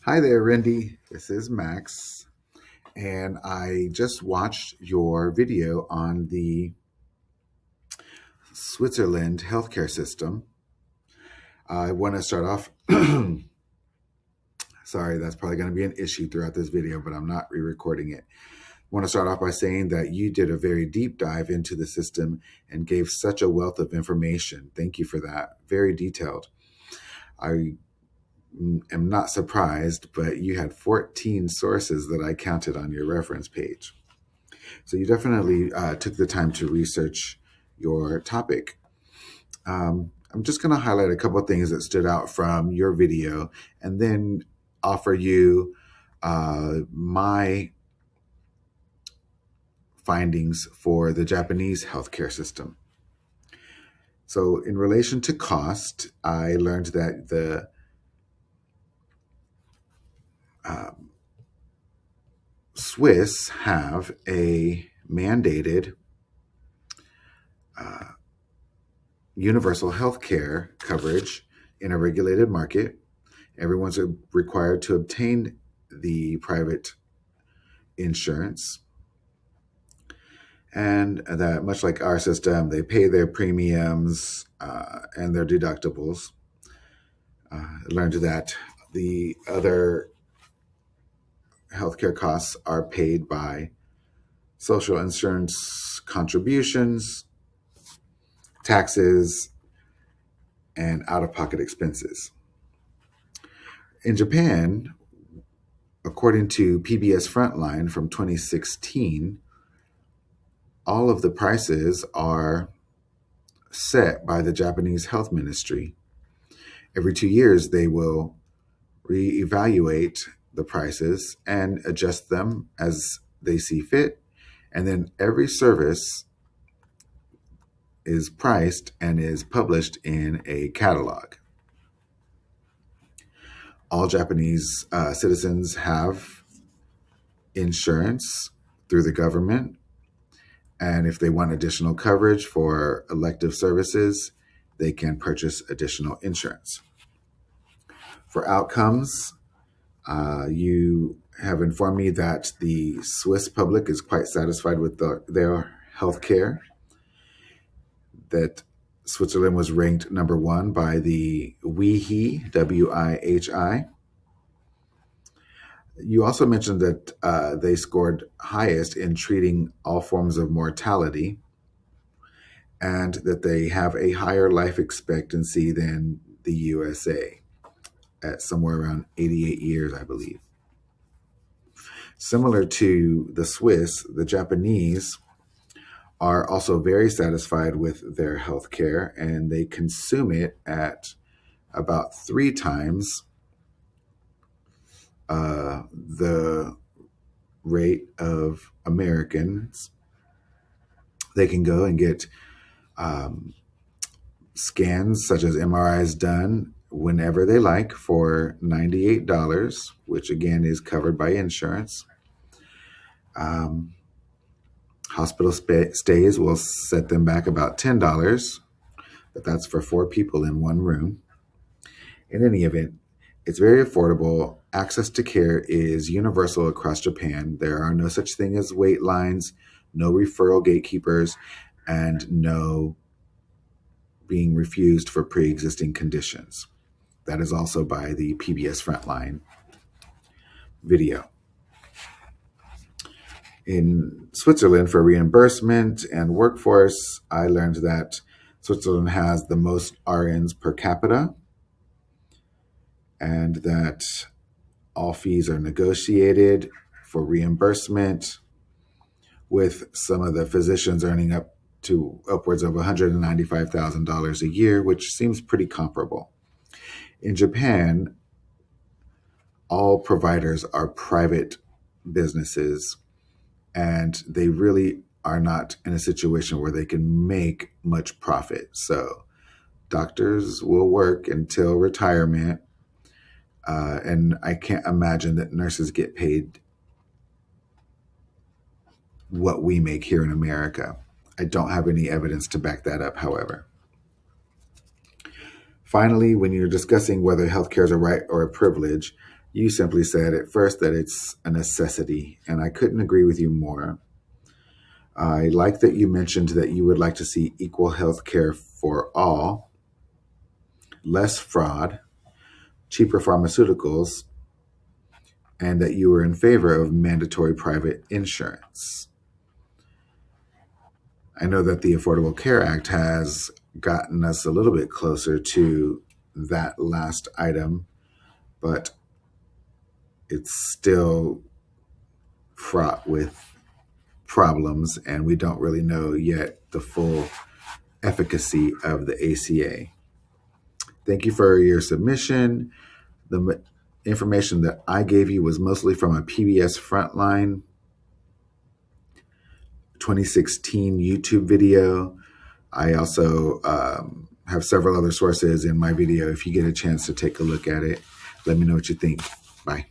Hi there, Rendi. This is Max, and I just watched your video on the Switzerland healthcare system. I want to start off. Sorry, that's probably going to be an issue throughout this video, but I'm not re-recording it. I want to start off by saying that you did a very deep dive into the system and gave such a wealth of information. Thank you for that. Very detailed. I am not surprised, but you had 14 sources that I counted on your reference page. So you definitely took the time to research your topic. I'm just going to highlight a couple of things that stood out from your video and then offer you my findings for the Japanese healthcare system. So in relation to cost, I learned that the Swiss have a mandated universal health care coverage in a regulated market. Everyone's required to obtain the private insurance. And that, much like our system, they pay their premiums and their deductibles. I learned that the other healthcare costs are paid by social insurance contributions, taxes, and out-of-pocket expenses. In Japan, according to PBS Frontline from 2016, all of the prices are set by the Japanese Health Ministry. Every 2 years, they will reevaluate the prices and adjust them as they see fit. And then every service is priced and is published in a catalog. All Japanese citizens have insurance through the government. And if they want additional coverage for elective services, they can purchase additional insurance. For outcomes, you have informed me that the Swiss public is quite satisfied with their health care, that Switzerland was ranked number 1 by the WIHI, W-I-H-I. You also mentioned that they scored highest in treating all forms of mortality and that they have a higher life expectancy than the USA at somewhere around 88 years, I believe. Similar to the Swiss, the Japanese are also very satisfied with their health care, and they consume it at about 3 times the rate of Americans. They can go and get scans such as MRIs done whenever they like for $98, which again is covered by insurance. Hospital stays will set them back about $10, but that's for 4 people in one room. In any event, it's very affordable. Access to care is universal across Japan. There are no such thing as wait lines, no referral gatekeepers, and no being refused for pre-existing conditions. That is also by the PBS Frontline video. In Switzerland, for reimbursement and workforce, I learned that Switzerland has the most RNs per capita and that all fees are negotiated for reimbursement, with some of the physicians earning up to upwards of $195,000 a year, which seems pretty comparable. In Japan, all providers are private businesses, and they really are not in a situation where they can make much profit. So doctors will work until retirement, and I can't imagine that nurses get paid what we make here in America. I don't have any evidence to back that up, however. Finally, when you're discussing whether healthcare is a right or a privilege, You simply said at first that it's a necessity, and I couldn't agree with you more. I like that you mentioned that you would like to see equal health care for all, less fraud, cheaper pharmaceuticals, and that you were in favor of mandatory private insurance. I know that the Affordable Care Act has gotten us a little bit closer to that last item, but it's still fraught with problems, and we don't really know yet the full efficacy of the ACA. Thank you for your submission. The information that I gave you was mostly from a PBS Frontline 2016 YouTube video. I also have several other sources in my video. If you get a chance to take a look at it, let me know what you think. Bye.